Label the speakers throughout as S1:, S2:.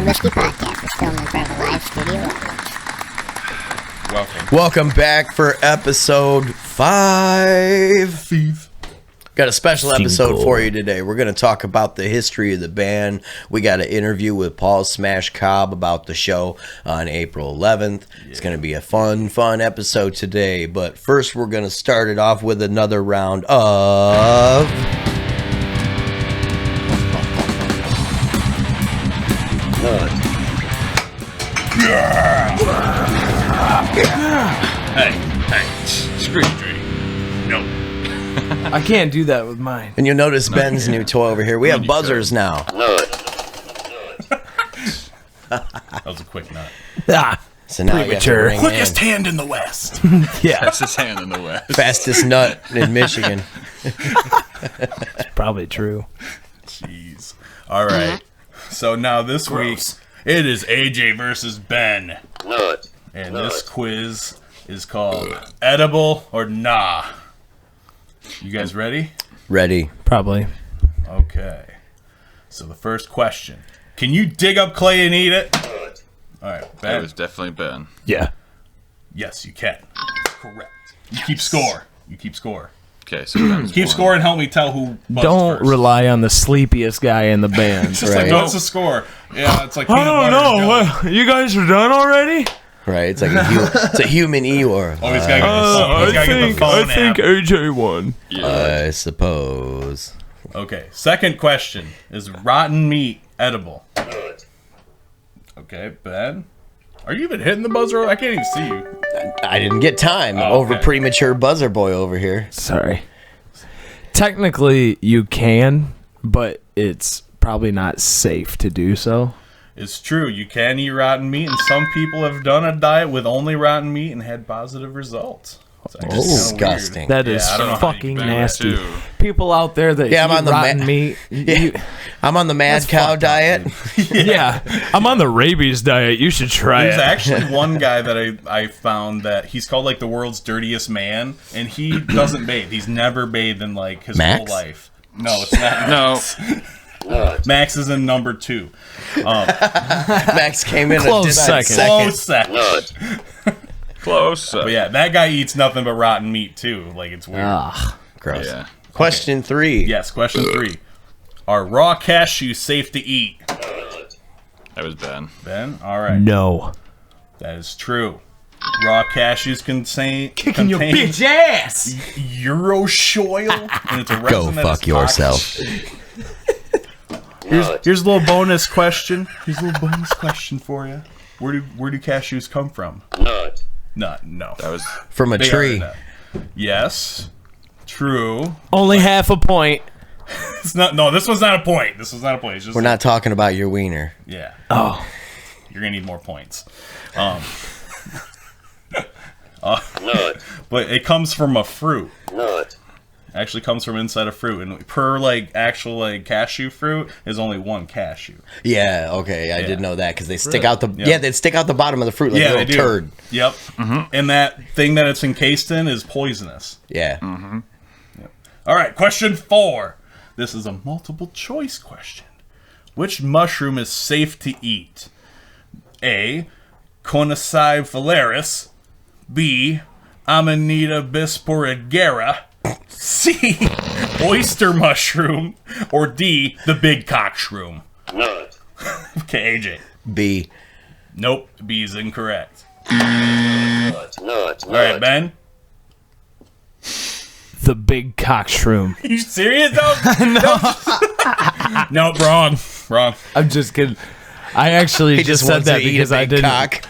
S1: Whiskey Podcast is filmed in front of a live studio audience.
S2: Welcome back for episode 5. Got a special episode for you today. We're going to talk about the history of the band. We got an interview with Paul Smash Cobb about the show on April 11th. Yeah. It's going to be a fun episode today. But first, we're going to start it off with another round of...
S3: Hey, screw you, Dre. No.
S4: I can't do that with mine.
S2: And you'll notice Ben's new toy over here. We have buzzers now.
S3: That was a quick nut.
S2: So now
S4: premature.
S3: Quickest hand in the West.
S4: Yeah.
S3: Fastest hand in the West.
S2: Fastest nut in Michigan.
S4: It's probably true.
S3: Jeez. All right. So now this week, it is AJ versus Ben. And this quiz is called Edible or Nah. You guys ready?
S2: Ready.
S4: Probably.
S3: Okay. So the first question. Can you dig up clay and eat it? All right, Ben.
S5: It was definitely Ben.
S4: Yeah.
S3: Yes, you can. Correct. You keep score.
S5: Okay, so Ben's
S3: Keep
S5: one.
S3: score and help me tell who buzzed
S4: Don't
S3: first.
S4: rany on the sleepiest guy in the band.
S3: It's just
S2: Right.
S3: like, what's the score? Yeah, it's like
S4: I
S3: peanut
S4: don't
S3: butter and
S4: know.
S3: jelly.
S4: What, you guys are done already?
S2: Right, it's like it's a human Eeyore.
S3: Oh, he's gotta get the phone
S4: I think
S3: app.
S4: AJ won.
S2: I suppose.
S3: Okay, second question. Is rotten meat edible? Okay, Ben. Are you even hitting the buzzer? I can't even see you.
S2: I didn't get time.
S3: Oh,
S2: Over
S3: okay.
S2: premature buzzer boy over here.
S4: Sorry. Technically, you can, but it's probably not safe to do so.
S3: It's true. You can eat rotten meat, and some people have done a diet with only rotten meat and had positive results. It's actually kinda
S2: Disgusting.
S3: weird.
S4: That is
S3: I don't know how you
S4: fucking
S5: Ben
S4: nasty.
S5: too.
S4: People out there that
S2: Yeah, I'm
S4: eat
S2: on the
S4: rotten
S2: ma-
S4: meat.
S2: I'm on the mad cow diet.
S4: Yeah, I'm on the rabies diet. You should try
S3: There's
S4: it.
S3: actually one guy that I found that he's called like the world's dirtiest man, and he doesn't bathe. He's never bathed in like his
S2: Max?
S3: whole life. No, it's not.
S5: No.
S3: Max is in number 2.
S2: Max came in
S4: Close
S2: a distant
S4: second.
S3: Close second.
S5: Close.
S3: But yeah, that guy eats nothing but rotten meat too. Like, it's weird.
S2: Gross.
S5: Yeah.
S2: Question 3.
S3: Yes, question 3. Are raw cashews safe to eat?
S5: That was Ben.
S3: Ben? All right.
S4: No.
S3: That is true. Raw cashews contain
S4: Your bitch ass.
S3: Uroshoil, and it's a resin
S2: Go
S3: that
S2: fuck
S3: is
S2: yourself.
S3: toxic. Here's a little bonus question. Here's a little bonus question for you. Where do cashews come from? Nut. No.
S5: That was
S2: From a
S3: They are
S2: tree.
S3: a nut. Yes. True.
S4: Only half a point.
S3: It's not. No, this was not a point. It's just
S2: We're not talking about your wiener.
S3: Yeah.
S4: Oh.
S3: You're gonna need more points. But it comes from a fruit. Actually comes from inside a fruit, and per like actual like cashew fruit is only one cashew.
S2: Yeah, okay. I did know that because they stick out the
S3: Yeah.
S2: they stick out the bottom of the fruit like
S3: Yeah,
S2: a
S3: they
S2: little
S3: do.
S2: turd.
S3: Yep. And that thing that it's encased in is poisonous.
S2: Yeah.
S3: All right, question 4. This is a multiple choice question. Which mushroom is safe to eat? A. Conacea valaris. B. Amanita bisporigera. C. Oyster mushroom. Or D. The big cock shroom. Okay, AJ.
S2: B.
S3: Nope, B is incorrect. All right, Ben.
S4: The big cock shroom.
S3: You serious though? No. Nope, wrong.
S4: I'm just kidding. I actually
S2: He
S4: just
S2: just
S4: said
S2: wants
S4: that
S2: to eat
S4: because
S2: a
S4: I
S2: big
S4: didn't.
S2: cock.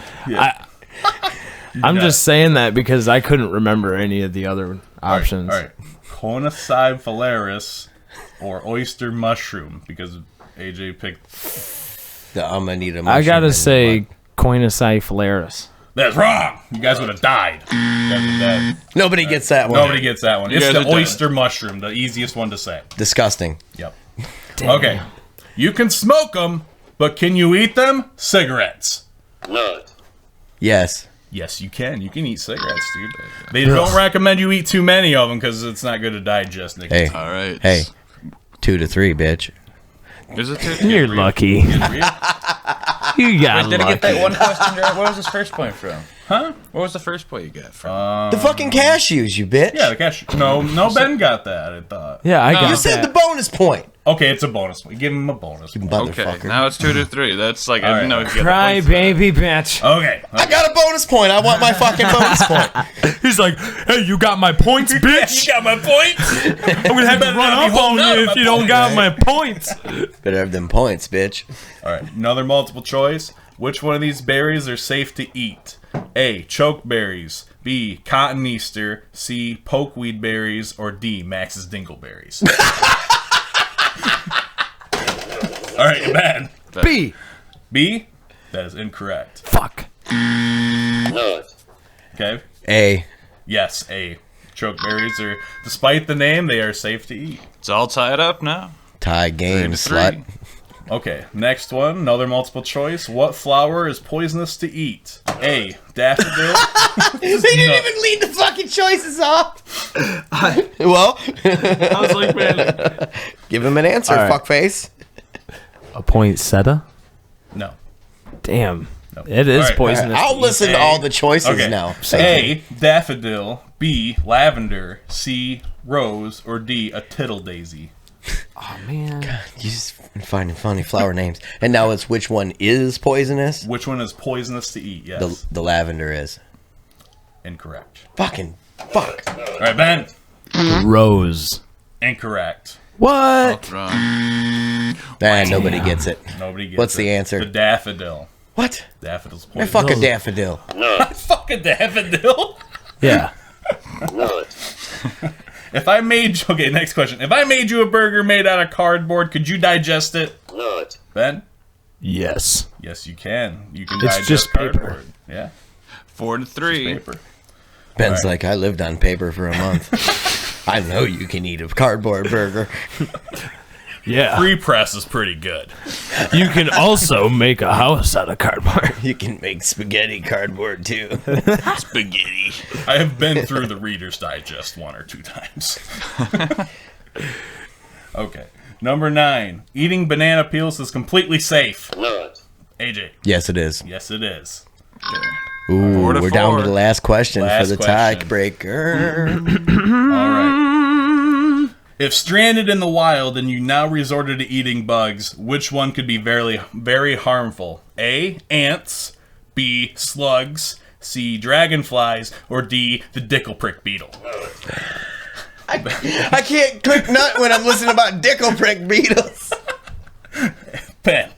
S4: I'm just saying that because I couldn't remember any of the other options.
S3: All right. Conacea valaris or oyster mushroom, because AJ picked.
S2: The Amanita mushroom.
S4: I gotta
S2: and
S4: say,
S2: what?
S4: Conacea valaris.
S3: That's wrong. You guys would have died. You guys would've died.
S2: Nobody gets that one.
S3: Nobody gets that one. It's
S5: guys
S3: the
S5: are done.
S3: oyster mushroom, the easiest one to say.
S2: Disgusting.
S3: Yep. Okay. You can smoke them, but can you eat them? Cigarettes.
S2: Yes.
S3: Yes, you can. You can eat cigarettes, dude. They don't recommend you eat too many of them because it's not good to digest.
S2: Hey.
S5: all right.
S2: Hey. 2 to 3, bitch.
S5: Is it two?
S4: You're lucky.
S3: Get real.
S4: You got
S5: Did I get that
S4: lucky.
S5: one question right? Where was his first point from? Huh? What was the first point you got from?
S2: The fucking cashews, you bitch.
S3: Yeah, the cash. No, Ben got that. I thought.
S4: Yeah, I got
S2: You said the
S4: that.
S2: bonus point.
S3: Okay, it's a bonus. We give him a bonus.
S2: You
S3: point.
S5: Okay,
S2: motherfucker.
S5: now it's 2-3. That's like, I didn't know if you got
S4: Cry,
S5: the points.
S4: baby, bitch.
S3: Okay.
S2: I got a bonus point. I want my fucking bonus point.
S4: He's like, hey, you got my points, bitch.
S3: You got my point.
S4: I'm gonna have to run up on you if you don't got my points.
S2: Better have them points, bitch.
S3: All right, another multiple choice. Which one of these berries are safe to eat? A. Chokeberries. B. Cotton Easter. C. Pokeweed berries. Or D. Max's Dingleberries. All right, Ben.
S4: B.
S3: B. That is incorrect.
S4: Fuck.
S3: Okay.
S2: A.
S3: Yes, A. Chokeberries are, despite the name, they are safe to eat.
S5: It's all tied up now.
S2: Tie game,
S5: 3-3.
S2: slut.
S3: Okay, next one, another multiple choice. What flower is poisonous to eat? A. Daffodil.
S2: They didn't even lead the fucking choices off. Well,
S4: I was like, man.
S2: give him an answer,
S4: All right.
S2: fuckface.
S4: A poinsettia?
S3: No.
S4: Damn.
S3: No.
S4: It is
S3: All right.
S4: poisonous.
S2: I'll listen to all the choices
S3: Okay.
S2: now.
S3: A. Daffodil. B. Lavender. C. Rose. Or D. A tittle daisy.
S4: Oh, man.
S2: You just finding funny flower names. And now it's which one is poisonous?
S3: Which one is poisonous to eat? Yes.
S2: The lavender is.
S3: Incorrect.
S2: Fucking fuck.
S3: All right, Ben.
S4: Rose.
S3: Incorrect.
S4: What?
S5: Wrong.
S2: Nobody gets it.
S3: Nobody gets
S2: What's
S3: it.
S2: the answer?
S3: The daffodil.
S2: What?
S3: Daffodil's
S2: Man,
S3: poisonous.
S2: fuck a daffodil.
S3: Fuck a daffodil.
S4: Yeah.
S3: If I made okay, next question. If I made you a burger made out of cardboard, could you digest it? Ben?
S4: Yes.
S3: Yes, you can. You can
S4: It's
S3: digest
S4: just paper.
S3: cardboard. Yeah,
S5: 4-3.
S3: paper.
S2: Ben's
S3: Alright.
S2: like, I lived on paper for a month. I know you can eat a cardboard burger.
S4: Yeah.
S3: Free press is pretty good.
S4: You can also make a house out of cardboard.
S2: You can make spaghetti cardboard too.
S5: Spaghetti.
S3: I have been through the Reader's Digest 1 or 2 times. Okay. Number 9. Eating banana peels is completely safe. AJ.
S2: Yes, it is.
S3: Yes, it is.
S2: Ooh,
S5: 4-4.
S2: we're down to the last question
S3: Last
S2: for the
S3: question.
S2: tiebreaker.
S3: All right. If stranded in the wild and you now resorted to eating bugs, which one could be very, very harmful? A. Ants. B. Slugs. C. Dragonflies. Or D. The dickle prick beetle.
S2: I can't click nut when I'm listening about dickle prick beetles.
S3: Ben.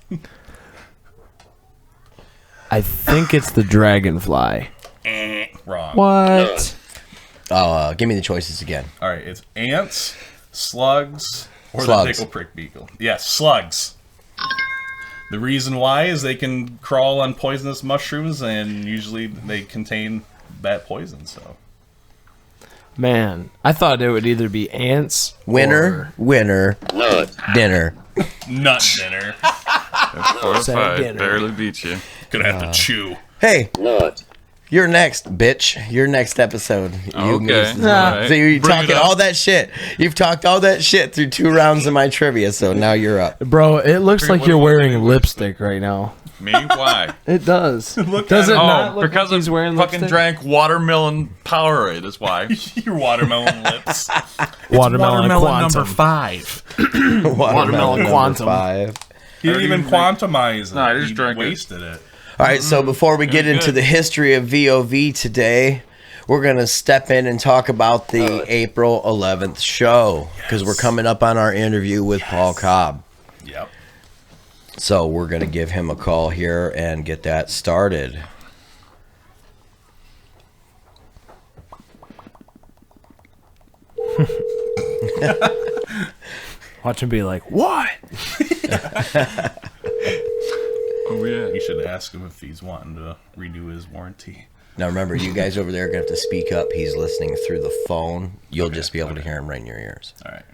S4: I think it's the dragonfly.
S3: Wrong.
S4: What?
S2: Oh, give me the choices again.
S3: All right, it's ants, slugs, or
S2: Slugs.
S3: the dickle prick beetle. Yes, slugs. The reason why is they can crawl on poisonous mushrooms, and usually they contain that poison. So
S4: Man, I thought it would either be ants.
S2: Winner, winner, dinner.
S3: nut dinner.
S5: 4-5.
S4: dinner.
S5: Barely beat you.
S3: Gonna have to chew.
S2: Hey, you're next, bitch. Your next episode.
S5: Okay.
S2: So
S5: Alright.
S2: you're
S5: Bring it
S2: talking
S5: up.
S2: all that shit. You've talked all that shit through 2 rounds of my trivia, so now you're up.
S4: Bro, it looks like you're wearing lipstick right now.
S5: Me? Why?
S4: It does.
S3: Look
S4: Does
S3: at
S4: it
S3: him.
S4: not
S5: Oh,
S4: look
S5: because
S4: like he's wearing
S5: fucking
S4: lipstick?
S5: drank watermelon Powerade. That's why.
S3: Your watermelon lips.
S4: Watermelon quantum.
S3: number 5.
S2: Watermelon number
S4: quantum.
S2: 5.
S3: He didn't even quantumize it.
S5: No, I just
S3: He
S5: drank it.
S3: wasted it.
S2: All right, so before we get into
S5: good.
S2: the history of V.o.V. today, we're going to step in and talk about the April 11th show because we're coming up on our interview with Paul Cobb.
S3: Yep.
S2: So we're going to give him a call here and get that started.
S4: Watch him be like, what?
S5: Oh, yeah.
S3: You should ask him if he's wanting to redo his warranty.
S2: Now remember, you guys over there are going to have to speak up. He's listening through the phone. You'll just be able to hear him right in your ears.
S3: All right.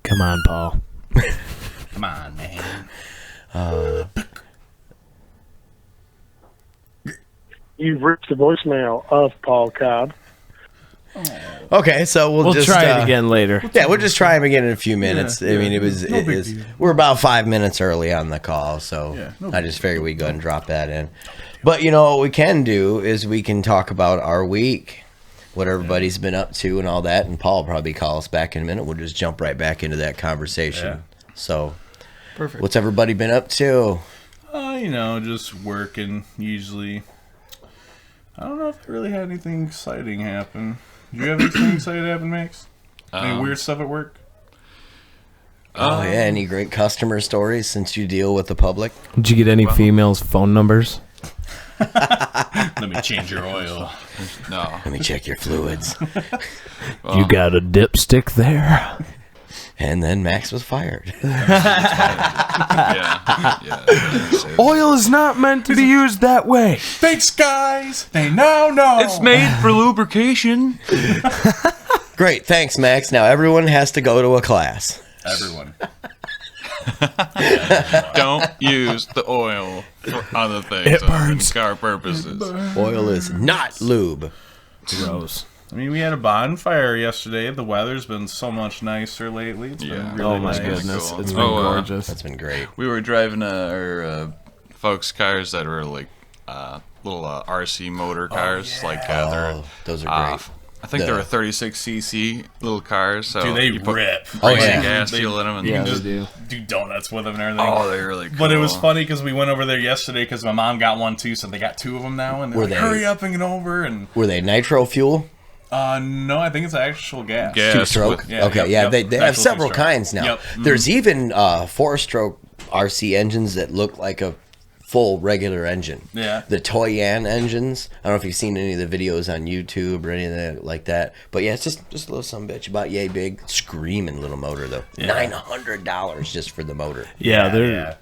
S4: Come on, Paul.
S3: Come on, man.
S6: You've reached the voicemail of Paul Cobb.
S2: Okay, so we'll just
S4: try it again later.
S2: Yeah, we'll just try him again in a few minutes.
S3: Yeah,
S2: I mean,
S3: big deal.
S2: we're about 5 minutes early on the call, so
S3: no
S2: I just figured we'd go ahead and drop that in. But you know what we can do is we can talk about our week, what everybody's been up to and all that, and Paul will probably call us back in a minute. We'll just jump right back into that conversation.
S3: Yeah.
S2: So,
S4: Perfect.
S2: what's everybody been up to?
S3: Just working usually. I don't know if I really had anything exciting happen. Did you have anything exciting happen, Max? Any weird stuff at work?
S2: Oh yeah, any great customer stories since you deal with the public?
S4: Did you get any females' phone numbers?
S3: Let me change your oil.
S5: No.
S2: Let me check your fluids.
S4: You got a dipstick there?
S2: And then Max was fired.
S5: Yeah.
S4: Oil is not meant to be used that way.
S3: Thanks, guys. They now know.
S5: It's made for lubrication.
S2: Great, thanks, Max. Now everyone has to go to a class.
S3: Everyone.
S5: Don't use the oil for other things.
S4: It burns.
S5: For car purposes.
S2: Oil is not lube.
S4: Gross.
S3: I mean, we had a bonfire yesterday. The weather's been so much nicer lately. It's been really
S4: Oh my
S3: nice.
S4: goodness,
S5: Cool.
S4: it's been gorgeous.
S2: That's been great.
S5: We were driving our folks' cars that were like little RC motor cars.
S2: Oh, those are great.
S5: I think they were 36cc little cars. So
S3: Dude, they
S5: you put
S3: rip.
S2: Oh,
S5: crazy
S2: yeah.
S5: gas fuel in them. And
S4: Yeah,
S3: just
S4: they do.
S3: do donuts with them and everything.
S5: Oh, they're really cool.
S3: But it was funny because we went over there yesterday because my mom got one too, so they got two of them now. And they're
S2: Were
S3: like,
S2: they-
S3: hurry up and get over. And
S2: Were they nitro fuel?
S3: no, I think it's actual gas.
S5: Gas.
S2: Two-stroke?
S5: with-
S3: Yeah,
S2: Okay,
S3: yep,
S2: they have
S3: actual
S2: several
S3: two-stroke.
S2: kinds now.
S3: Yep.
S2: There's even four-stroke RC engines that look like a full regular engine.
S3: Yeah.
S2: The Toyan engines. I don't know if you've seen any of the videos on YouTube or anything like that. But yeah, it's just a little sumbitch about yay big, screaming little motor though. $900 just for the motor.
S4: Yeah, they're
S3: yeah.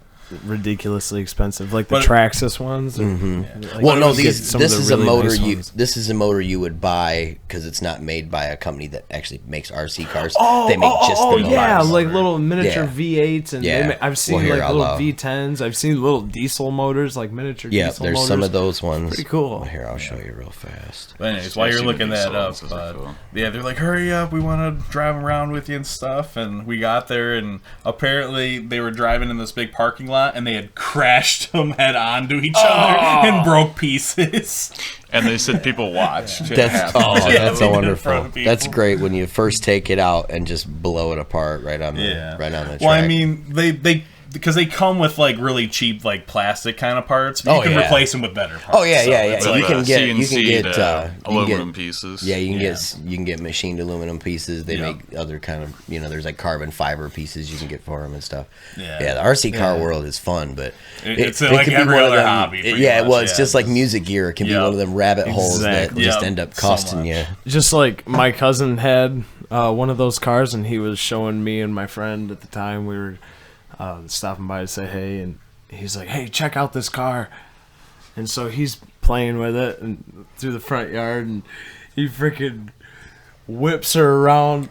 S4: ridiculously expensive. Like the
S3: But-
S4: Traxxas ones. Like,
S2: Well, no,
S4: get
S2: this
S4: some of the
S2: is a
S4: really
S2: motor
S4: nice
S2: you
S4: ones.
S2: this is a motor you would buy because it's not made by a company that actually makes RC cars.
S4: Oh,
S2: they make just the motor.
S4: yeah, like little miniature
S2: Yeah.
S4: V8s, and
S2: Yeah.
S4: I've seen
S2: Well, here,
S4: like
S2: I'll
S4: little
S2: allow-
S4: V10s. I've seen little diesel motors, like miniature
S2: Yeah,
S4: diesel
S2: there's
S4: motors.
S2: some of those ones.
S4: Pretty cool.
S2: Well, here, I'll show you real fast.
S3: But anyways, while you're
S5: seen
S3: looking
S5: the
S3: that up,
S5: diesel ones, those are cool.
S3: yeah, they're like, hurry up, we want to drive around with you and stuff. And we got there, and apparently they were driving in this big parking lot, and they had crashed them head on to each other and broke pieces.
S5: And they said people watched. it
S2: That's
S5: happen.
S2: that's so
S3: in front
S2: wonderful.
S3: of people.
S2: That's great when you first take it out and just blow it apart right on the
S3: Yeah.
S2: right on the track.
S3: Well, I mean, they because they come with like really cheap like plastic kind of parts, but you
S2: Oh,
S3: can
S2: yeah.
S3: replace them with better parts.
S2: Oh, yeah,
S3: So
S2: yeah,
S3: it's
S2: yeah.
S3: like-
S2: You can get
S5: aluminum pieces.
S2: Yeah, you can
S3: Yeah.
S2: get machined aluminum pieces. They
S3: Yeah.
S2: make other kind of there's like carbon fiber pieces you can get for them and stuff.
S3: Yeah.
S2: The RC car world is fun, but
S3: It's like every other hobby, pretty much,
S2: well, it's
S3: yeah.
S2: just like music gear. It can be
S3: Yeah.
S2: one of them rabbit holes that
S4: Exactly.
S2: just
S3: Yeah,
S2: end up
S3: so
S2: costing
S3: much.
S2: you.
S4: Just like my cousin had one of those cars, and he was showing me and my friend at the time. We were stopping by to say hey, and he's like, "Hey, check out this car." And so he's playing with it and through the front yard, and he freaking whips her around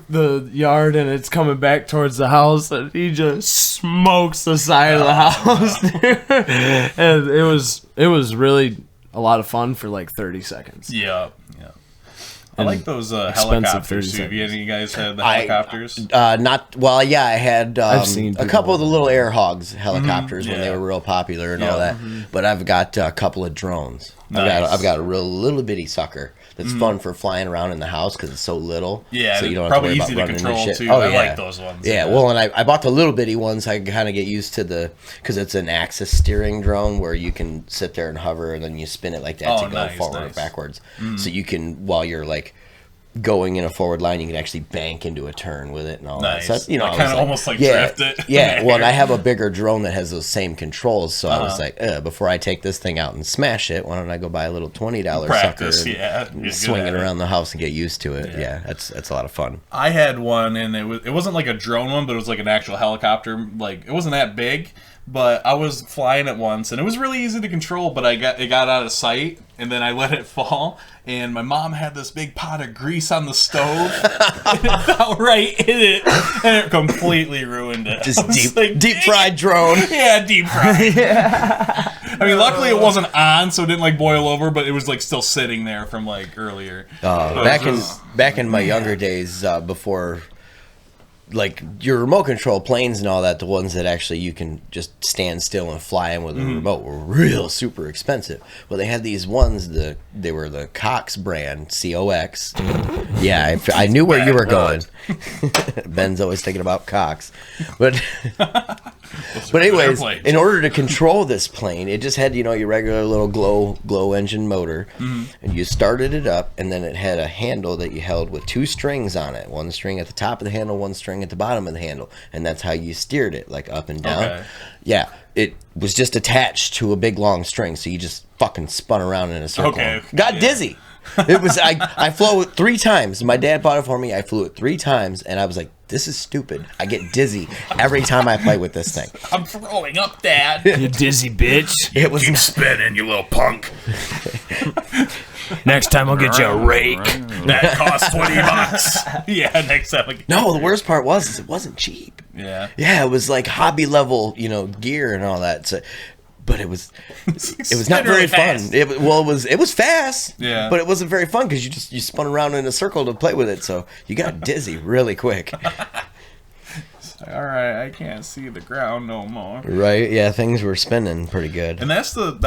S4: the yard, and it's coming back towards the house, and he just smokes the side of the house. And it was really a lot of fun for like 30 seconds.
S3: Yeah, yeah. I
S4: And
S3: like those
S4: expensive
S3: helicopters
S4: 30
S3: too. Have you
S4: seconds.
S3: guys had the
S2: I-
S3: helicopters?
S2: I had
S4: I've seen
S2: a
S4: people
S2: couple of the
S4: with
S2: little air hogs helicopters when
S3: Yeah.
S2: they were real popular and all
S3: Yeah.
S2: that. But I've got a couple of drones.
S3: Nice.
S2: I've got a real little bitty sucker that's fun for flying around in the house because it's so little.
S3: Yeah,
S2: so you don't
S3: probably
S2: have to
S3: easy
S2: worry
S3: to
S2: about running
S3: control
S2: into shit.
S3: too.
S2: Oh,
S3: I
S2: yeah.
S3: like those ones.
S2: Yeah, well, and I bought the little bitty ones. I can kind of get used to because it's an axis steering drone where you can sit there and hover, and then you spin it like that
S3: Oh,
S2: to go
S3: nice,
S2: forward or
S3: nice.
S2: backwards. So you can, while you're like going in a forward line, you can actually bank into a turn with it and all
S3: Nice.
S2: that. So that's,
S3: Like,
S2: I was
S3: kinda almost like
S2: yeah,
S3: drift it.
S2: Yeah, well, and I have a bigger drone that has those same controls, so I was like, before I take this thing out and smash it, why don't I go buy a little $20
S3: Practice,
S2: sucker and
S3: yeah. Get good
S2: swing
S3: at
S2: it
S3: it.
S2: around the house and get used to it.
S3: Yeah.
S2: Yeah, that's a lot of fun.
S3: I had one, and it wasn't like a drone one, but it was like an actual helicopter. Like it wasn't that big, but I was flying it once, and it was really easy to control. But it got out of sight, and then I let it fall. And my mom had this big pot of grease on the stove, and it fell right in it, and it completely ruined it.
S2: Just
S3: I was like,
S2: deep fried drone.
S3: Yeah, deep fried. I mean, luckily it wasn't on, so it didn't like boil over, but it was like still sitting there from like earlier.
S2: Back in my younger days, before like your remote control planes and all that, the ones that actually you can just stand still and fly in with a remote were real super expensive. Well, they had these ones, they were the Cox brand, COX. Yeah, I knew where you were going. Ben's always thinking about Cox. But anyways, in order to control this plane, it just had, your regular little glow engine motor. And you started it up, and then it had a handle that you held with 2 strings on it. One string at the top of the handle, one string at the bottom of the handle. And that's how you steered it, like up and down.
S3: Okay.
S2: Yeah, it was just attached to a big long string, so you just fucking spun around in a circle.
S3: Okay.
S2: Got dizzy. It was I flew it 3 times. My dad bought it for me. I flew it 3 times, and I was like, "This is stupid." I get dizzy every time I play with this thing.
S3: I'm throwing up, Dad.
S4: You dizzy bitch.
S2: It was
S3: Keep spinning, you little punk.
S4: Next time I'll get you a rake.
S3: That costs $20. Yeah, next time.
S2: no. The worst part was it wasn't cheap.
S3: Yeah.
S2: Yeah, it was like hobby level, gear and all that. So, but it was not very
S3: really
S2: fun.
S3: fast.
S2: It was fast.
S3: Yeah.
S2: But it wasn't very fun because you spun around in a circle to play with it, so you got dizzy really quick.
S3: All right, I can't see the ground no more.
S2: Right? Yeah, things were spinning pretty good.
S3: And that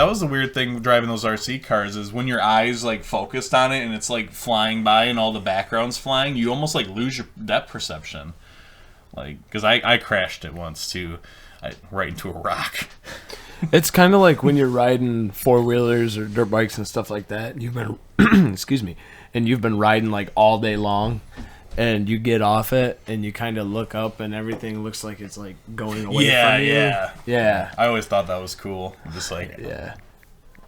S3: was the weird thing driving those RC cars is when your eyes like focused on it and it's like flying by and all the background's flying, you almost like lose your depth perception. Like, because I crashed it once too, right into a rock.
S4: It's kind of like when you're riding 4-wheelers or dirt bikes and stuff like that. You've been, excuse me, and you've been riding like all day long, and you get off it and you kind of look up and everything looks like it's like going away from you. Yeah.
S3: I always thought that was cool. Just like,
S4: Yeah.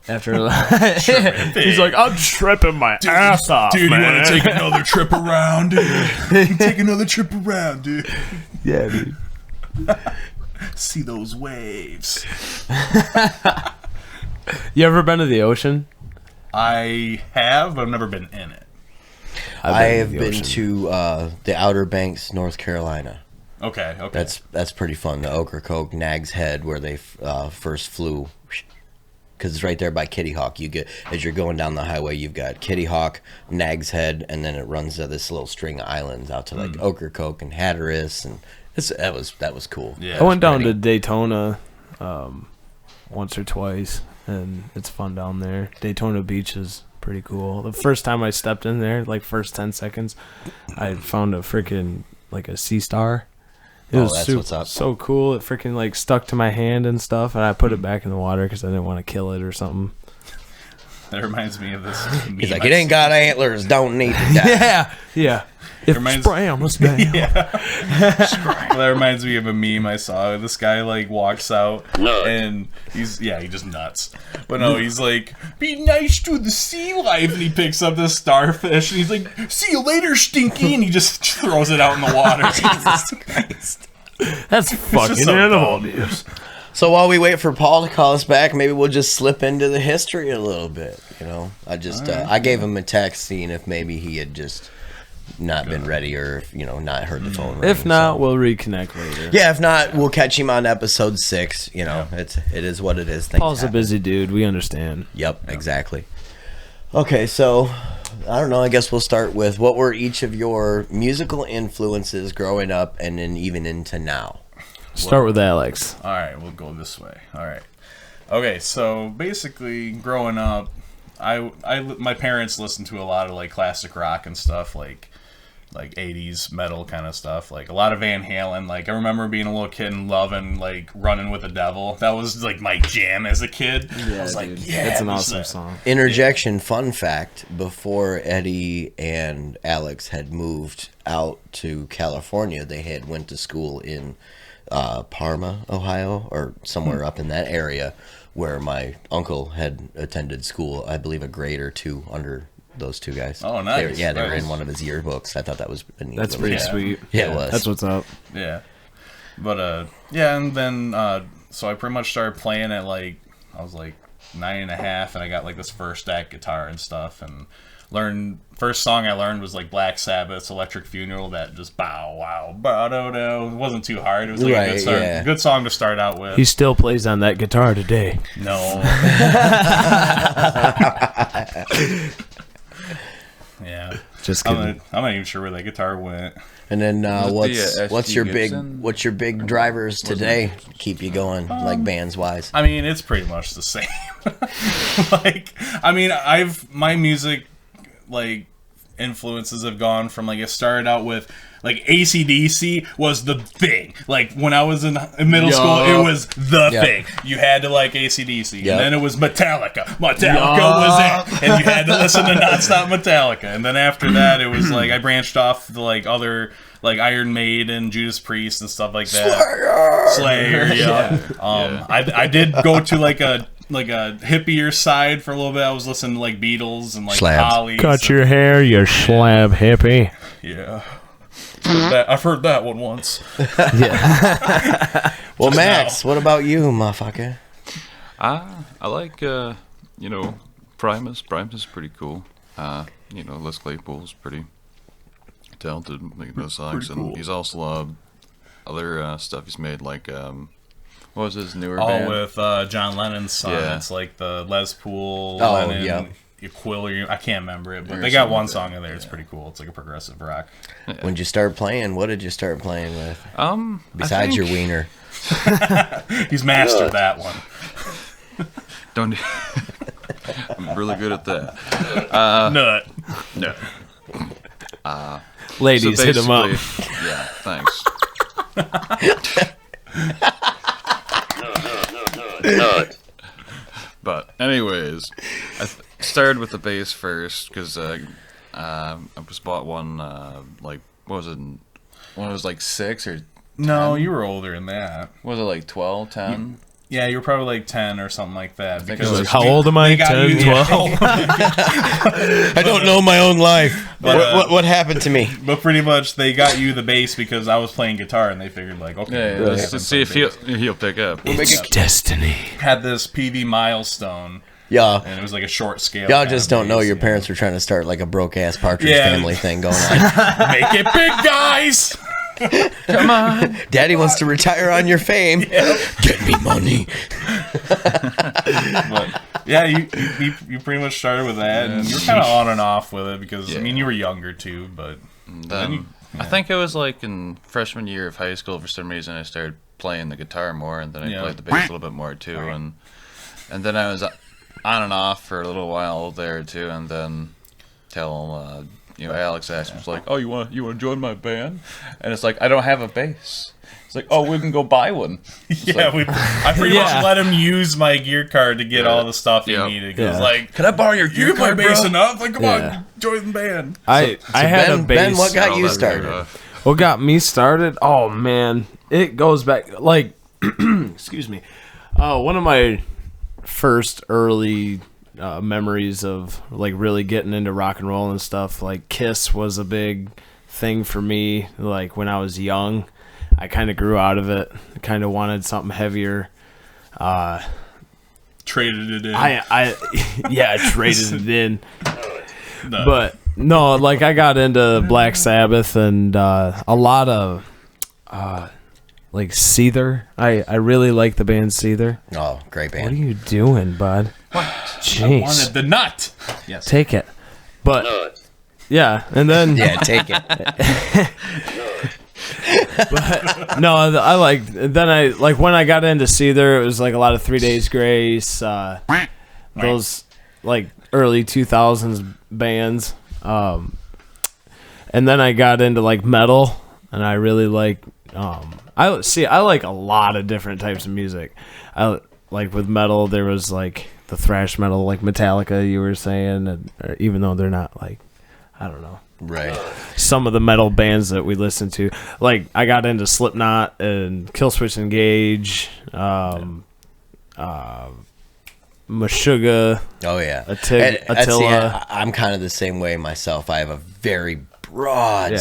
S4: After he's like, I'm tripping my ass off,
S3: dude,
S4: man.
S3: you want to take another trip around, dude? Take another trip around, dude.
S4: Yeah, dude.
S3: See those waves.
S4: You ever been to the ocean?
S3: I have, but I've never been in it.
S2: I have been to the Outer Banks, North Carolina.
S3: Okay.
S2: That's pretty fun. The Ocracoke, Nag's Head, where they first flew, because it's right there by Kitty Hawk. You get, as you're going down the highway, you've got Kitty Hawk, Nag's Head, and then it runs to this little string of islands out to like Ocracoke and Hatteras, and that was cool.
S3: Yeah,
S4: I went down to Daytona once or twice, and it's fun down there. Daytona Beach is pretty cool. The first time I stepped in there, like first 10 seconds, I found a freaking like a sea star. It was
S2: that's what's up.
S4: so cool. It freaking like stuck to my hand and stuff, and I put it back in the water because I didn't want to kill it or something.
S3: That reminds me of this.
S2: He's like, it ain't got antlers, don't need to die.
S4: Yeah. If spray on us down.
S3: Well, that reminds me of a meme I saw. This guy like walks out and he just nuts. But no, he's like, be nice to the sea life, and he picks up this starfish and he's like, see you later, Stinky, and he just throws it out in the water. Jesus Christ.
S4: That's fucking
S3: so
S4: animal,
S3: dumb.
S4: dude.
S2: So while we wait for Paul to call us back, maybe we'll just slip into the history a little bit. I gave him a text seeing if maybe he had just not been ready or if, not heard the phone ring.
S4: If not, we'll reconnect later.
S2: Yeah, if not, we'll catch him on episode 6. It is what it is. Things
S4: Paul's
S2: happen.
S4: a busy dude. We understand.
S2: Yep, exactly. Okay, so I don't know. I guess we'll start with what were each of your musical influences growing up and then even into now?
S4: Start with Alex.
S3: All right, we'll go this way. All right. Okay, so basically, growing up, my parents listened to a lot of like classic rock and stuff, like 80s metal kind of stuff, like a lot of Van Halen. Like I remember being a little kid and loving like Running with the Devil. That was like my jam as a kid.
S4: Yeah,
S3: I was like,
S4: dude.
S3: yeah,
S4: That's an
S3: this
S4: awesome
S3: is
S4: song.
S2: Interjection, fun fact, before Eddie and Alex had moved out to California, they had went to school in Parma, Ohio, or somewhere up in that area, where my uncle had attended school, I believe a grade or two under those two guys.
S3: Oh, nice.
S2: They were
S3: Nice.
S2: in one of his yearbooks. I thought that was a neat
S4: That's
S2: little-
S4: pretty sweet.
S2: Yeah, it was.
S4: That's what's up.
S3: Yeah. But, and then, so I pretty much started playing at, like, I was, like, 9.5, and I got, like, this first stack guitar and stuff, and First song I learned was like Black Sabbath's Electric Funeral. That just bow wow bow do do. It wasn't too hard. It was like a good start, good song to start out with.
S4: He still plays on that guitar today.
S3: No. Yeah.
S4: Just kidding.
S3: I'm not even sure where that guitar went.
S2: And then what's your
S5: Gibson?
S2: big drivers today? Keep you going, like bands wise.
S3: I mean, it's pretty much the same. My music like influences have gone from like it started out with like AC/DC was the thing. Like when I was in middle school, it was the thing. You had to like AC/DC, and then it was Metallica. Metallica was it, and you had to listen to nonstop Metallica. And then after that, it was like I branched off to like other like Iron Maiden, Judas Priest, and stuff like that. Slayer, I did go to like a hippier side for a little bit. I was listening to like Beatles and like Hollies.
S4: Cut your hair, you slab hippie.
S3: Yeah. I've heard that one once.
S2: Well, Max, what about you, motherfucker?
S5: I like Primus. Primus is pretty cool. Les Claypool's pretty talented making those songs,
S3: cool.
S5: And he's also other stuff he's made like what was his newer
S3: all
S5: band?
S3: with John Lennon's son.
S5: Yeah.
S3: It's like the Les Paul,
S2: Oh,
S3: Lennon,
S2: yeah.
S3: Aquila. I can't remember it, but
S5: Or
S3: they got
S5: something
S3: one
S5: like
S3: song
S5: that,
S3: in there. It's pretty cool. It's like a progressive rock.
S2: When did you start playing? What did you start playing with? Besides
S5: I
S2: your
S5: think-
S2: wiener.
S3: He's mastered that one.
S5: Don't. I'm really good at that.
S3: Nut.
S5: No.
S4: Ladies, hit him up.
S5: Yeah, thanks. But anyways, I started with the bass first because I just bought one like what was it when I was like 6 or 10?
S3: No, you were older than that.
S5: Was it like 12, 10?
S3: Yeah, you were probably like 10 or something like that.
S5: think
S3: Because
S5: it was-
S4: How old am I?
S3: they got
S4: 10,
S3: you-
S4: 12?
S2: I don't know my own life.
S3: But,
S2: What happened to me?
S3: But pretty much they got you the bass because I was playing guitar and they figured like, okay,
S5: Yeah,
S3: we'll
S5: just
S3: have
S5: to
S3: him
S5: see if
S3: play bass.
S5: he'll pick up.
S4: It's destiny.
S3: Had this PV Milestone
S2: Yeah.
S3: and it was like a short scale.
S2: Y'all
S3: kind
S2: just
S3: of
S2: don't know
S3: bass,
S2: your
S3: you
S2: parents were trying to start like a broke ass Partridge
S3: Yeah.
S2: Family thing going on.
S3: Make it big, guys.
S5: Come on.
S2: Daddy wants to retire on your fame. Get me money.
S3: But yeah, you pretty much started with that, and you were kind of on and off with it because I mean you were younger too, but
S5: Then I think it was like in freshman year of high school for some reason I started playing the guitar more, and then I played the bass a little bit more too, and then I was on and off for a little while there too, and then till Alex asked me, was like, "Oh, you want to join my band?" And it's like, I don't have a bass. It's like, oh, we can go buy one.
S3: yeah, I pretty much let him use my gear card to get all the stuff he needed. Because like,
S5: Can I borrow your gear
S3: you play
S5: card,
S3: bass
S5: bro?
S3: enough? Like, come
S4: Yeah.
S3: on, join the band.
S4: I had a bass.
S2: Ben, what got you
S5: that's
S2: started?
S5: rough.
S4: What got me started? Oh man, it goes back like, excuse me. One of my first early memories of like really getting into rock and roll and stuff. Like Kiss was a big thing for me. Like when I was young, I kind of grew out of it. Kind of wanted something heavier.
S3: Traded it in.
S4: I traded it in.
S3: No.
S4: But no, like I got into Black Sabbath and a lot of like Seether. I really like the band Seether.
S2: Oh, great
S4: What are
S2: band.
S4: you doing, bud?
S3: wanted
S4: Jeez,
S3: the nut. Yes.
S4: take it. But yeah, and then
S2: Yeah, take it.
S4: no, I like. Then I like when I got into Seether. It was like a lot of 3 Days Grace. Those like early 2000s bands. And then I got into like metal, and I really like. I like a lot of different types of music. I like with metal. There was like the thrash metal, like Metallica. You were saying, and, even though they're not like, I don't know.
S2: Right.
S4: Some of the metal bands that we listened to, like I got into Slipknot and Killswitch Engage, Meshuggah.
S2: Oh yeah.
S4: Attila.
S2: I'm kind of the same way myself. I have a very broad
S4: Yeah.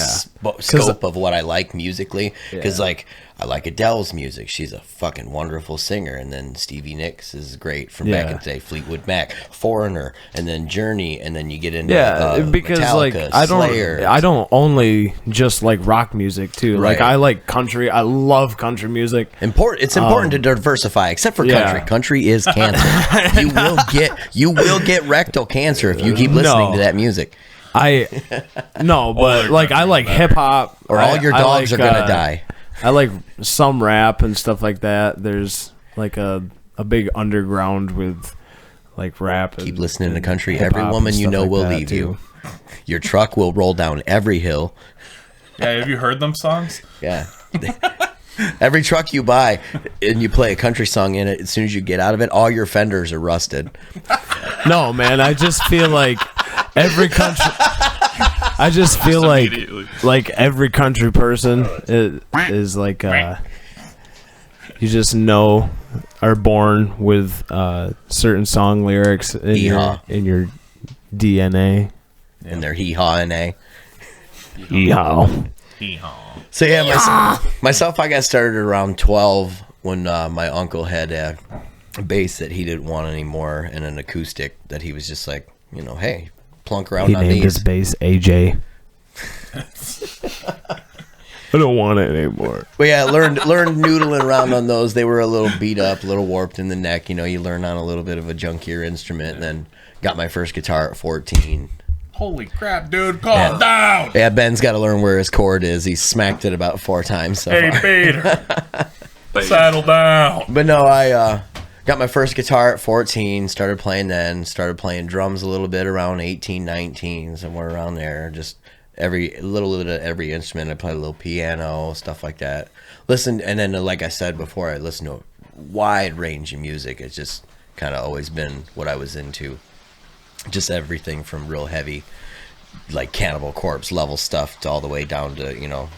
S2: scope of what I like musically. Because
S4: Yeah.
S2: like I like Adele's music. She's a fucking wonderful singer. And then Stevie Nicks is great from back in the day. Fleetwood Mac, Foreigner, and then Journey, and then you get into
S4: because
S2: Metallica,
S4: like
S2: Slayer.
S4: I don't only just like rock music too. Like
S2: Right.
S4: I like country. I love country music.
S2: It's important to diversify, except for country.
S4: Yeah.
S2: Country is cancer. you will get rectal cancer if you keep listening to that music,
S4: No, but like I like hip hop,
S2: or all your dogs are gonna die.
S4: I like some rap and stuff like that. There's like a big underground with like rap.
S2: Keep listening to country.
S4: hip-hop
S2: Every
S4: and
S2: woman you
S4: stuff
S2: know
S4: like
S2: will
S4: that,
S2: leave you.
S4: too.
S2: Your truck will roll down every hill.
S3: Yeah, have you heard them songs?
S2: Yeah. Every truck you buy and you play a country song in it, as soon as you get out of it, all your fenders are rusted.
S4: No, man, I just feel like every country. I just feel like every country person is like you just know are born with certain song lyrics in your DNA.
S2: And they're hee-haw and a.
S4: Yeehaw.
S2: So yeah, myself, I got started around 12 when my uncle had a bass that he didn't want anymore and an acoustic that he was just like, hey, plunk around
S4: He
S2: on
S4: named
S2: these.
S4: his bass AJ. I don't want it anymore.
S2: But yeah, learned noodling around on those. They were a little beat up, a little warped in the neck. You learn on a little bit of a junkier instrument, and then got my first guitar at 14.
S3: Holy crap, dude! Calm down.
S2: Yeah, Ben's got to learn where his chord is. He smacked it about 4 times so
S3: Hey,
S2: far.
S3: Peter, settle down.
S2: But no, I got my first guitar at 14, started playing then, started playing drums a little bit around 18, 19, somewhere around there. Just a little bit of every instrument. I played a little piano, stuff like that. Listened, and then like I said before, I listened to a wide range of music. It's just kind of always been what I was into. Just everything from real heavy, like Cannibal Corpse level stuff, to all the way down to,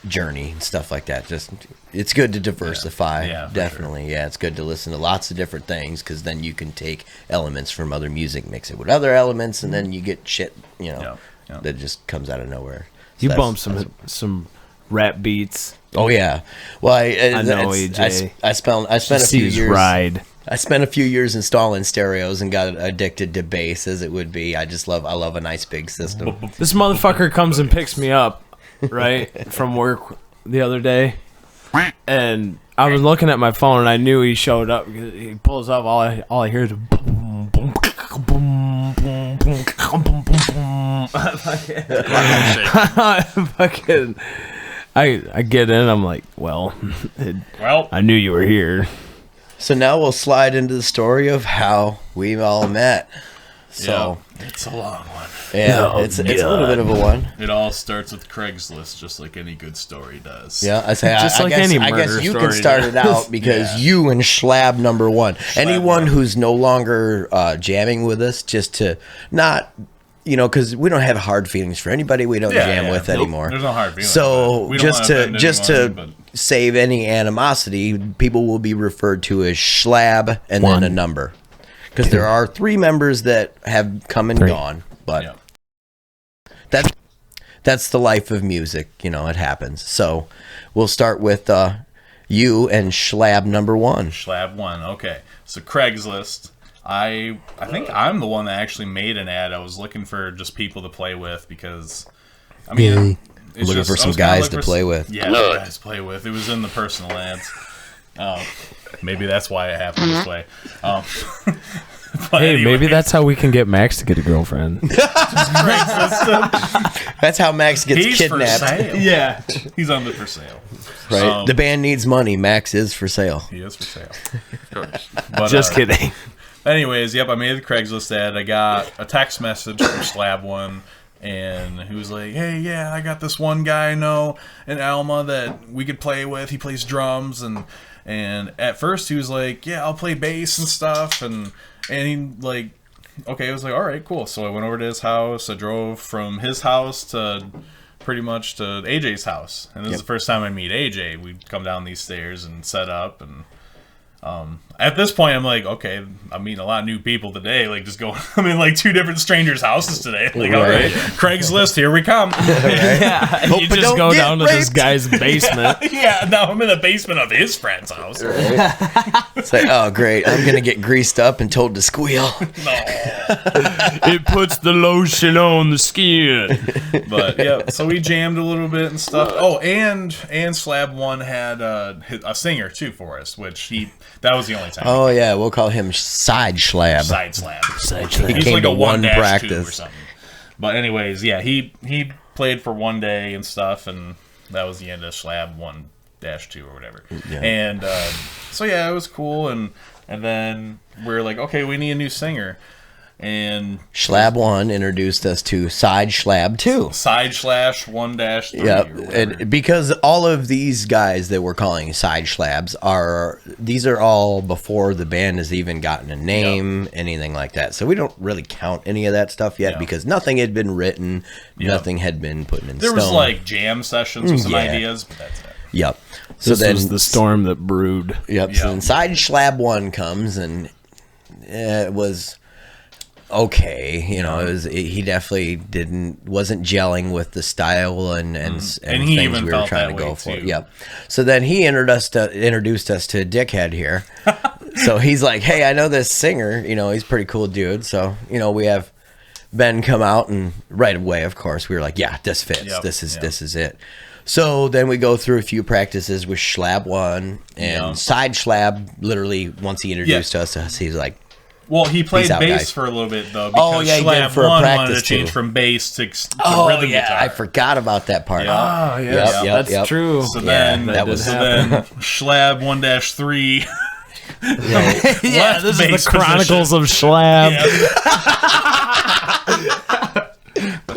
S2: Journey and stuff like that. Just it's good to diversify.
S3: Yeah,
S2: definitely.
S3: sure.
S2: Yeah, it's good to listen to lots of different things, because then you can take elements from other music, mix it with other elements, and then you get shit that just comes out of nowhere. So
S4: You
S2: that's-
S4: bump some rap beats.
S2: Oh yeah. Well, I
S4: know,
S2: it's-
S4: AJ.
S2: I spent a
S4: Just
S2: few
S4: his
S2: years.
S4: ride.
S2: I spent a few years installing stereos and got addicted to bass, as it would be. I love a nice big system.
S4: This motherfucker comes and picks me up, right, from work the other day, and I was looking at my phone and I knew he showed up. He pulls up, all I hear is boom, boom, boom, boom, boom, boom, boom, boom. Fucking, I get in. I'm like, well, I knew you were here.
S2: So now we'll slide into the story of how we all met. So
S3: it's a long one.
S2: yeah, it's a little bit of a one.
S3: It all starts with Craigslist, just like any good story does.
S2: Yeah, I say
S4: Just
S2: I
S4: like
S2: guess,
S4: any
S2: I guess
S4: murder
S2: you can
S4: story
S2: start it out because you and Schlab number one. Anyone
S3: one.
S2: who's no longer jamming with us, just to not. Because we don't have hard feelings for anybody we don't jam with anymore.
S3: There's no hard feelings.
S2: So
S3: We don't wanna offend anyone, but
S2: save any animosity, people will be referred to as Schlab and then a number. Because there are 3 members that have come and gone, but that's the life of music. It happens. So we'll start with you and Schlab number one.
S3: Schlab one. Okay. So Craigslist. I think I'm the one that actually made an ad. I was looking for just people to play with because, I mean, it's
S2: Looking
S3: just,
S2: for some guys to play with.
S3: Yeah, guys to play with. It was in the personal ads. Maybe that's why it happened this way. But
S4: Hey,
S3: anyway,
S4: maybe that's how we can get Max to get a girlfriend.
S2: That's how Max gets
S3: he's
S2: kidnapped.
S3: for sale.
S4: Yeah.
S3: He's on the for sale.
S2: Right? The band needs money. Max is for sale.
S3: He is for sale.
S5: Of course.
S3: But,
S4: Just kidding.
S3: Anyways, I made the Craigslist ad. I got a text message from Slab One, and he was like, "Hey, yeah, I got this one guy I know in Alma that we could play with. He plays drums, and at first he was like, yeah, I'll play bass and stuff, and he like, okay, I was like, all right, cool. So I went over to his house. I drove from his house to pretty much to AJ's house, and this is the first time I meet AJ. We'd come down these stairs and set up and." At this point, I'm like, okay, I'm meeting a lot of new people today. Like, just going, I'm in like 2 different strangers' houses today. Like, all right, Craigslist, here we come.
S4: Yeah, you just go down to this guy's basement.
S3: Yeah, now I'm in the basement of his friend's house.
S2: It's like, oh, great. I'm going to get greased up and told to squeal.
S3: No.
S4: It puts the lotion on the skin.
S3: But, yeah, so we jammed a little bit and stuff. Oh, and Slab One had a singer, too, for us, which that was the only time.
S2: Oh, yeah. We'll call him Side Schlab.
S3: Side Slab.
S2: He
S3: He's
S2: came
S3: like
S2: to
S3: a
S2: one
S3: 1-2
S2: practice.
S3: or something. But anyways, yeah, he played for 1 day and stuff, and that was the end of Slab 1-2 or whatever.
S2: Yeah.
S3: And so yeah, it was cool. And then we're like, okay, we need a new singer. And
S2: Schlab 1 introduced us to Side Schlab 2.
S3: Side slash 1-3.
S2: Yep,
S3: Or whatever.
S2: and because all of these guys that we're calling Side Schlabs these are all before the band has even gotten a name, anything like that. So we don't really count any of that stuff yet because nothing had been written, nothing had been put in
S3: There
S2: stone.
S3: was like jam sessions with some ideas, but that's it.
S2: Yep. So
S4: This
S2: then
S4: was the storm that brewed.
S2: Yep. So then Side Schlab 1 comes, and it was okay. You know, he definitely wasn't gelling with the style and
S3: he
S2: things
S3: even
S2: we were
S3: felt
S2: trying
S3: that
S2: to go
S3: way,
S2: for.
S3: too.
S2: Yep. So then he introduced us to Dickhead here. So he's like, hey, I know this singer. You know, he's a pretty cool dude. So, you know, we have Ben come out, and right away, of course, we were like, yeah, this fits.
S3: Yep.
S2: This is it. So then we go through a few practices with Schlab 1 and Side Schlab. Literally, once he introduced us, he's like,
S3: well, he played
S2: Peace out,
S3: bass
S2: guys.
S3: for a little bit though.
S2: Oh,
S3: Because
S2: yeah, he did
S3: Schlab
S2: for a
S3: 1 wanted
S2: practice,
S3: to change
S2: too.
S3: from bass to
S2: oh
S3: rhythm
S2: yeah,
S3: guitar.
S2: I forgot about that part.
S3: Yeah.
S4: Oh, yeah,
S2: Yep,
S4: that's true.
S3: So
S2: Yeah,
S3: then
S2: that was-
S3: so then Schlab 1-3.
S4: Yeah, this is
S3: bass
S4: the Chronicles of Schlab.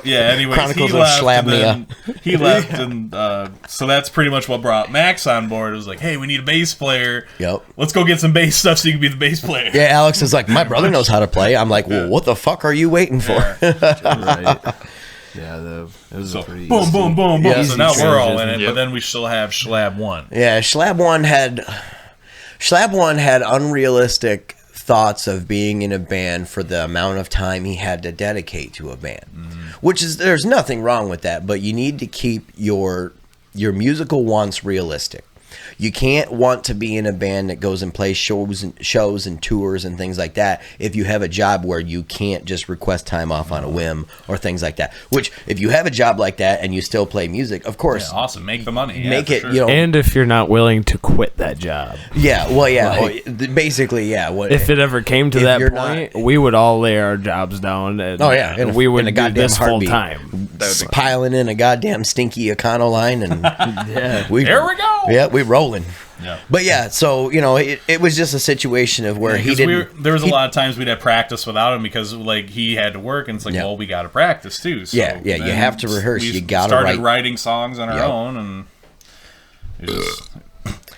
S3: Yeah, anyways,
S2: Chronicles
S3: he
S2: of
S3: left, and
S2: Schlabnia.
S3: then he left, and so that's pretty much what brought Max on board. It was like, hey, we need a bass player.
S2: Yep.
S3: Let's go get some bass stuff so you can be the bass player.
S2: Yeah, Alex is like, my brother knows how to play. I'm like, well, what the fuck are you waiting for?
S4: Right. Yeah, it was
S3: So
S4: a pretty
S3: boom,
S4: easy.
S3: boom, boom, boom.
S2: Yeah.
S3: So now we're all in
S4: transition.
S3: it, but then we still have Schlab 1.
S2: Yeah, Schlab 1 had unrealistic thoughts of being in a band for the amount of time he had to dedicate to a band. Which is, there's nothing wrong with that, but you need to keep your musical wants realistic. You can't want to be in a band that goes and plays shows and tours and things like that if you have a job where you can't just request time off on a whim or things like that. Which, if you have a job like that and you still play music, of course,
S3: Yeah, awesome. Make the money.
S2: make
S3: for
S2: it,
S3: sure.
S2: you know.
S4: And if you're not willing to quit that job.
S2: Yeah, well, yeah,
S4: Like,
S2: basically, yeah.
S4: If it ever came to
S2: If
S4: that
S2: you're
S4: point, we would all lay our jobs down. And
S2: Oh, yeah,
S4: we would
S2: in a
S4: do
S2: goddamn
S4: this full
S2: heartbeat.
S4: time.
S2: piling in a goddamn stinky Econo line, and
S4: Yeah.
S3: Here we go.
S2: Yeah, we rolling.
S3: Yeah.
S2: But yeah, so you know, it was just a situation of where he
S3: 'Cause
S2: didn't.
S3: there was a lot of times we'd have practice without him because like he had to work, and it's like,
S2: Yeah.
S3: well, we got to practice too. So
S2: Yeah, you
S3: then
S2: have to rehearse.
S3: we
S2: You gotta
S3: started
S2: write.
S3: writing songs on our
S2: Yep.
S3: own, and it was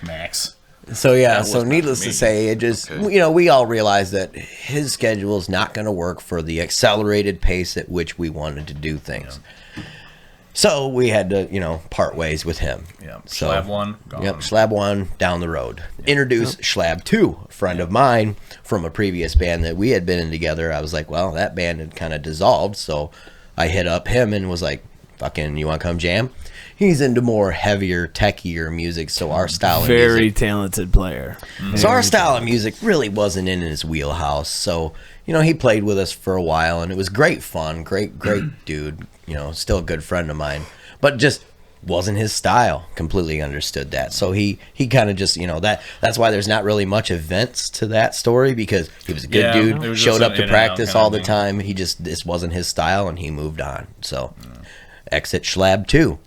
S3: Max.
S2: So yeah,
S5: That
S2: so
S5: was not
S2: needless
S5: for
S2: to
S5: me.
S2: say, it just
S5: Okay.
S2: you know, we all realized that his schedule is not going to work for the accelerated pace at which we wanted to do things. So we had to, you know, part ways with him.
S3: Yeah,
S2: So,
S3: Schlab 1 gone.
S2: Yep, Schlab 1 down the road. Introduce Schlab 2, a friend of mine from a previous band that we had been in together. I was like, well, that band had kind of dissolved, so I hit up him and was like, fucking, you want to come jam? He's into more heavier, techier music, so our style of
S4: Very
S2: music...
S4: talented player.
S2: So our style of music really wasn't in his wheelhouse. So, you know, he played with us for a while, and it was great fun. Great dude. You know, still a good friend of mine. But just wasn't his style. Completely understood that. So he kind of just, you know, that's why there's not really much events to that story, because he was a good
S3: Yeah, it
S2: dude,
S3: was
S2: showed
S3: just
S2: up
S3: an
S2: to
S3: in and out
S2: practice
S3: kind of
S2: all the
S3: thing.
S2: time. This wasn't his style, and he moved on. So exit Schlab 2.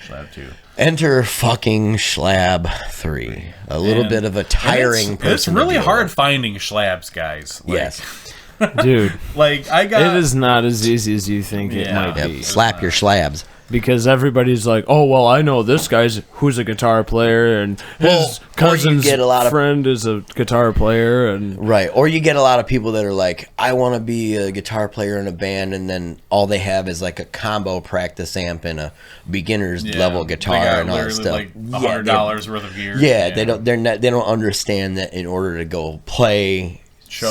S3: Schlab 2.
S2: Enter fucking Schlab 3. A little
S3: And-
S2: bit of a tiring
S3: It's
S2: person to
S3: really
S2: deal
S3: hard
S2: with.
S3: finding Schlabs, guys. Like,
S2: Yes.
S4: Dude,
S3: Like it
S4: is not as easy as you think it might be.
S2: Slap your slabs.
S4: Because everybody's like, oh, well, I know this guy's who's a guitar player, and his cousin's friend is a guitar player. And
S2: right. Or you get a lot of people that are like, I want to be a guitar player in a band, and then all they have is like a combo practice amp and a beginner's level guitar and all that stuff.
S3: Like $100 worth of gear.
S2: Yeah, they don't understand that in order to go play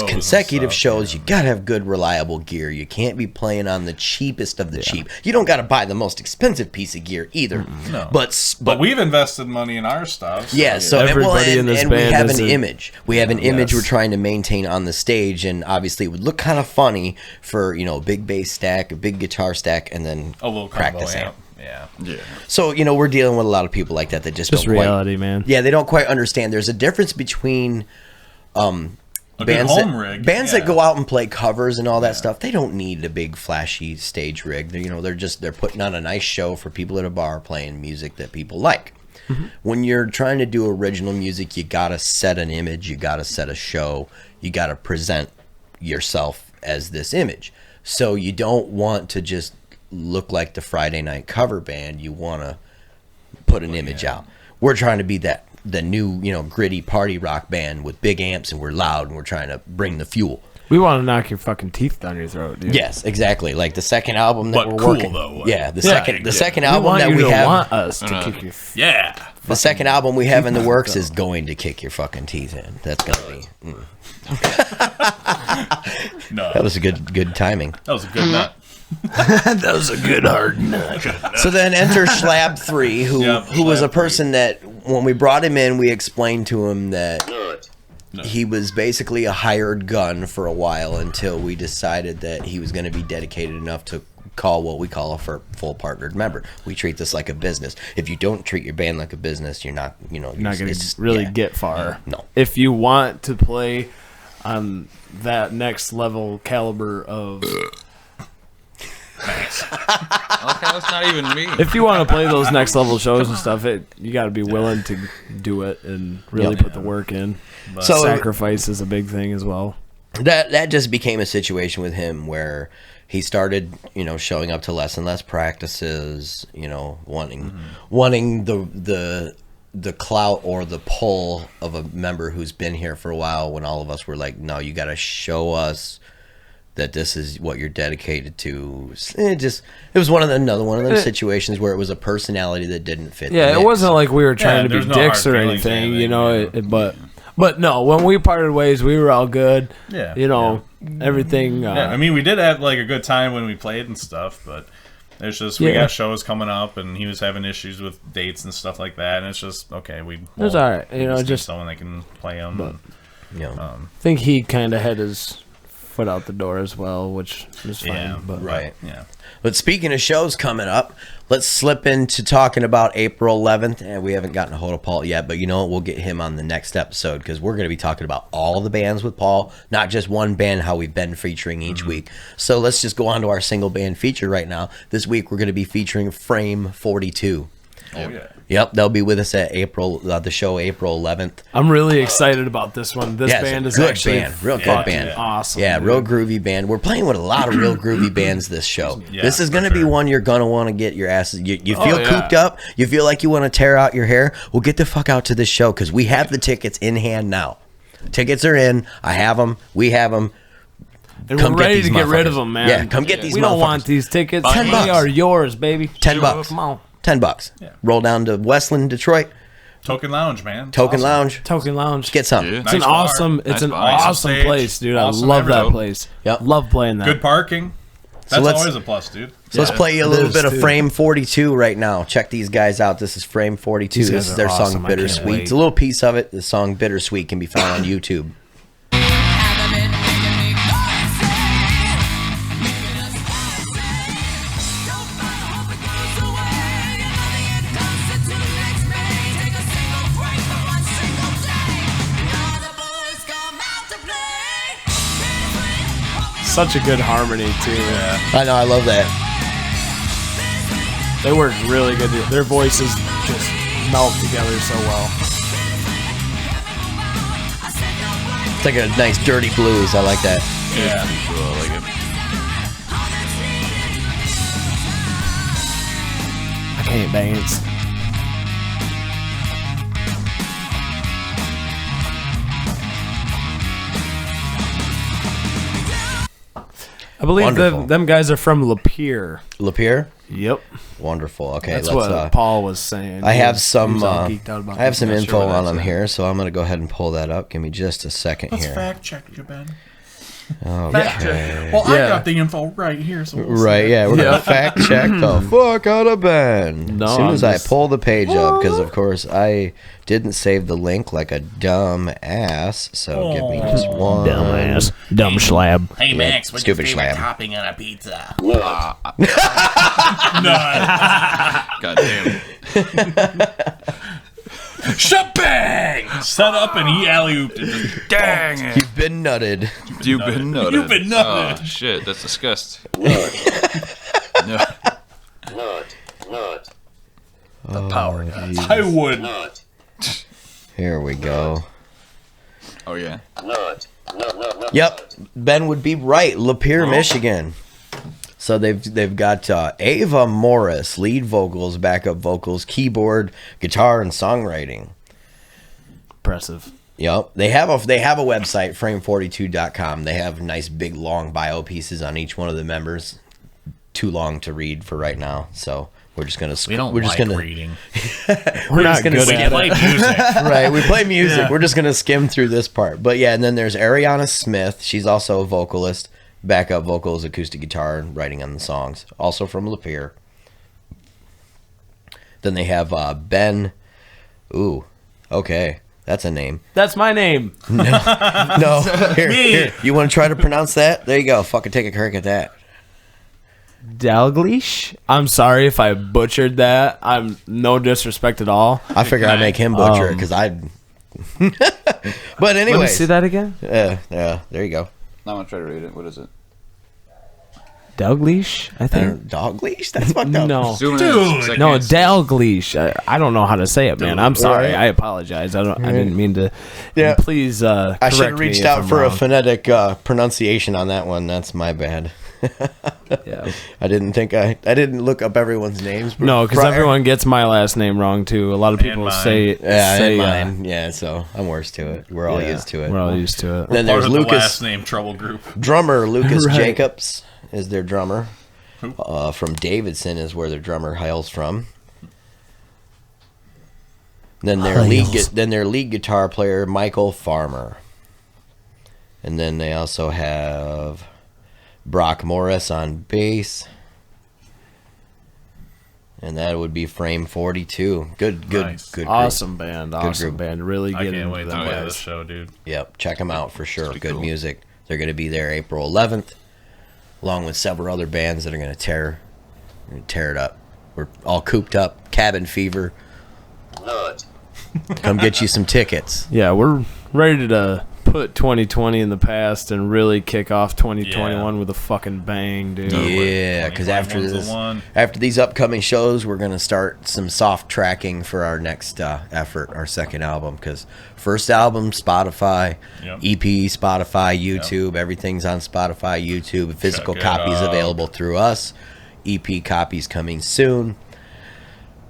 S2: consecutive shows, you gotta have good, reliable gear. You can't be playing on the cheapest of the cheap. You don't gotta buy the most expensive piece of gear either.
S3: No.
S2: But
S3: we've invested money in our stuff.
S2: Yeah, so
S4: everybody in this band
S2: we have an image. We have an image we're trying to maintain on the stage, and obviously it would look kind of funny for a big bass stack, a big guitar stack, and then
S3: a little
S2: practice
S3: amp.
S2: Yeah. So we're dealing with a lot of people like that just don't
S4: reality,
S2: quite,
S4: man.
S2: Yeah, they don't quite understand. There's a difference between bands that go out and play covers and all that stuff. They don't need a big flashy stage rig. They're putting on a nice show for people at a bar playing music that people like. Mm-hmm. When you're trying to do original music, you gotta set an image, you gotta set a show, you gotta present yourself as this image. So you don't want to just look like the Friday night cover band. You want to put an image out. We're trying to be the new, gritty party rock band with big amps, and we're loud, and we're trying to bring the fuel.
S4: We want to knock your fucking teeth down your throat, dude.
S2: Yes, exactly. Like the second album that we're working.
S3: Though.
S2: Yeah, the second album that we have.
S4: Want us to kick your
S2: the second album we have in the works is going to kick your fucking teeth in. That's gonna be.
S3: No,
S2: that was a good timing.
S3: That was a good nut.
S4: That was a good hard nut.
S2: So then enter Schlab 3, who was a person that when we brought him in, we explained to him that he was basically a hired gun for a while until we decided that he was going to be dedicated enough to call what we call a full partnered member. We treat this like a business. If you don't treat your band like a business, you're not, you're not going to
S4: really get far.
S2: No.
S4: If you want to play on that next level caliber of...
S5: Thanks. Okay, that's not even me.
S4: If you want to play those next level shows and stuff, you got to be willing to do it and really put the work in. But sacrifice is a big thing as well.
S2: That just became a situation with him where he started, showing up to less and less practices, wanting the clout or the pull of a member who's been here for a while, when all of us were like, no, you got to show us that this is what you're dedicated to. It was another one of those situations where it was a personality that didn't fit.
S4: Yeah, it wasn't like we were trying to be dicks or anything, but no, when we parted ways, we were all good. Yeah, everything.
S3: I mean, we did have like a good time when we played and stuff, but it's just we got shows coming up, and he was having issues with dates and stuff like that, and it's just okay. It was
S4: all right, just
S3: someone that can play them.
S4: But, I think he kind of had his foot out the door as well, which is fine.
S2: Yeah,
S4: but
S2: right. Yeah. But speaking of shows coming up, let's slip into talking about April 11th. And we haven't gotten a hold of Paul yet, but we'll get him on the next episode, because we're going to be talking about all the bands with Paul, not just one band, how we've been featuring each week. So let's just go on to our single band feature right now. This week we're going to be featuring Frame 42.
S3: Oh, yeah.
S2: Yep, they'll be with us at the show April 11th.
S4: I'm really excited about this one. This band is
S2: good
S4: actually
S2: real good band.
S4: Awesome.
S2: Yeah, real groovy band. We're playing with a lot of real groovy bands this show. Yeah, this is going to be one you're going to want to get your asses. You feel cooped up. You feel like you want to tear out your hair. Well, get the fuck out to this show, because we have the tickets in hand now. Tickets are in. I have them. We have them.
S4: And we're ready to get rid of them, man.
S2: Yeah, come get these.
S4: We don't want these tickets.
S2: $10.
S4: They are yours, baby.
S2: $10.
S4: Come on.
S2: $10. Yeah. Roll down to Westland, Detroit.
S3: Token Lounge, man.
S2: Token Lounge.
S4: Get
S2: some.
S5: Yeah.
S4: It's an awesome place, dude.
S3: Awesome
S4: I love that place.
S2: Yep.
S4: Love playing that.
S3: Good parking. That's always a plus, dude.
S2: So let's play you a little bit of Frame 42 right now. Check these guys out. This is Frame 42. This is their song Bittersweet. It's a little piece of it. The song Bittersweet can be found on YouTube.
S4: Such a good harmony too.
S2: I know, I love that.
S4: They work really good. Their voices just melt together so well.
S2: It's like a nice dirty blues. I like that.
S3: Yeah.
S5: Cool, I like it.
S4: I can't dance. I believe
S2: Wonderful.
S4: them guys are from Lapeer.
S2: Lapeer?
S4: Yep.
S2: Wonderful. Okay,
S4: That's
S2: let's
S4: what Paul was saying.
S2: I have
S4: He
S2: some
S4: was all geeked out about
S2: I have
S4: this.
S2: some
S5: Not sure
S2: info
S5: what
S2: on
S5: that's
S2: them
S5: at.
S2: here, so I'm going to go ahead and pull that up. Give me just a second
S3: Let's
S2: here.
S3: fact check you, Ben.
S2: Okay.
S3: Fact check. Well, I
S4: Yeah.
S3: got the info right here. So we'll
S2: Right,
S3: see.
S2: yeah, we're gonna fact check the fuck out of Ben.
S4: No,
S2: as soon as
S4: I'm
S2: I
S4: just-
S2: pull the page up, because of course I didn't save the link like a dumb ass. So give me just one.
S4: Dumbass. Dumb slab.
S3: Hey, Max, what's your
S2: Stupid
S3: favorite
S2: slab.
S3: topping on a pizza?
S5: God damn.
S3: Shabang! Set up and he alley-ooped it. Just
S5: Dang it.
S2: You've been nutted.
S5: You've been nutted.
S3: You've been nutted.
S5: Oh, shit. That's disgusting. No.
S3: the power nuts. I would.
S2: Here we go.
S5: Oh, yeah.
S2: Yep, Ben would be right. Lapeer, Michigan. So they've got Ava Morris, lead vocals, backup vocals, keyboard, guitar, and songwriting.
S4: Impressive.
S2: Yep. They have a website, frame42.com. They have nice big long bio pieces on each one of the members. Too long to read for right now, so we're just gonna
S3: reading.
S4: We're not
S2: just gonna
S4: good
S2: skip
S4: at
S3: Play
S4: it.
S3: music.
S2: right. We play music.
S3: Yeah.
S2: We're just gonna skim through this part. But yeah, and then there's Ariana Smith. She's also a vocalist, backup vocals, acoustic guitar, and writing on the songs. Also from Lapeer. Then they have Ben. Ooh, okay, that's a name.
S4: That's my name.
S2: No, here. You want to try to pronounce that? There you go. Fucking take a crack at that.
S4: Dalglish? I'm sorry if I butchered that. I'm no disrespect at all.
S2: I figure I'd make him butcher it because I'd. But anyway,
S4: Let me see that again.
S2: Yeah, there you go.
S5: I'm going to try to read it. What is it?
S4: Dalglish, I think.
S2: Dog leash? That's fucked up.
S4: No.
S5: Zoom in
S3: Dude.
S5: on it.
S4: No, Dalglish. I don't know how to say it, man. I'm sorry.
S2: Right.
S4: I apologize. I didn't mean to.
S2: Yeah.
S4: Please.
S2: I should
S4: correct
S2: have
S4: me
S2: reached
S4: if
S2: out
S4: I'm
S2: for a
S4: wrong.
S2: phonetic pronunciation on that one. That's my bad.
S4: Yeah.
S2: I didn't look up everyone's names.
S4: No, because
S2: prior.
S4: everyone gets my last name wrong too. A lot of people
S3: mine.
S4: say
S2: Yeah,
S4: say
S2: mine. Yeah, so I'm worse to it. We're all used to it.
S4: We're all used to it.
S2: Then
S3: Part
S2: there's
S3: of the last
S2: Lucas,
S3: name trouble group.
S2: drummer Lucas
S4: Right.
S2: Jacobs is their drummer. From Davidson is where their drummer hails from. Then their lead guitar player Michael Farmer. And then they also have Brock Morris on bass. And that would be Frame 42. Good
S3: Nice.
S2: group.
S4: Awesome band. Awesome
S2: group.
S4: band. Really
S3: I
S4: get
S3: can't
S4: into
S3: wait to
S4: them
S3: play this
S4: guys.
S3: show, dude.
S2: Yep, check them out for sure.
S5: be
S2: Good
S5: cool.
S2: music. They're going to be there April 11th, along with several other bands that are going to tear it up. We're all cooped up, cabin fever. Come get you some tickets.
S4: Yeah, we're ready to put 2020 in the past and really kick off 2021 with a fucking bang, dude.
S2: Yeah, because after
S3: 2021's the one.
S2: after these upcoming shows, we're gonna start some soft tracking for our next effort, our second album. Because first album, Spotify,
S3: Yep.
S2: EP, Spotify, YouTube, everything's on Spotify, YouTube. Physical
S3: Check it
S2: copies
S3: out.
S2: available through us. EP copies coming soon.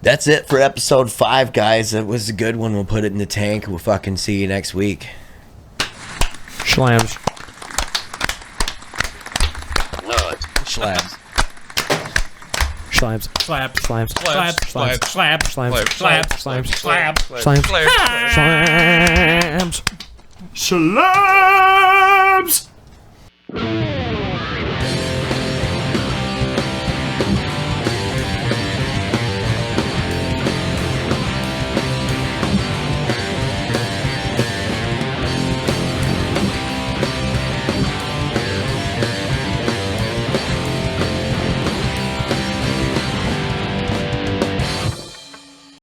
S2: That's it for episode 5, guys. It was a good one. We'll put it in the tank. We'll fucking see you next week.
S4: Slams.
S2: Slabs.
S4: Slams.
S3: Slap.
S4: Slams.
S3: Slap.
S4: Slams.
S3: Slap.
S4: Slams.
S3: Slap.
S4: Slams.
S3: Slap.
S4: Slams. Slams. Slams. Slams.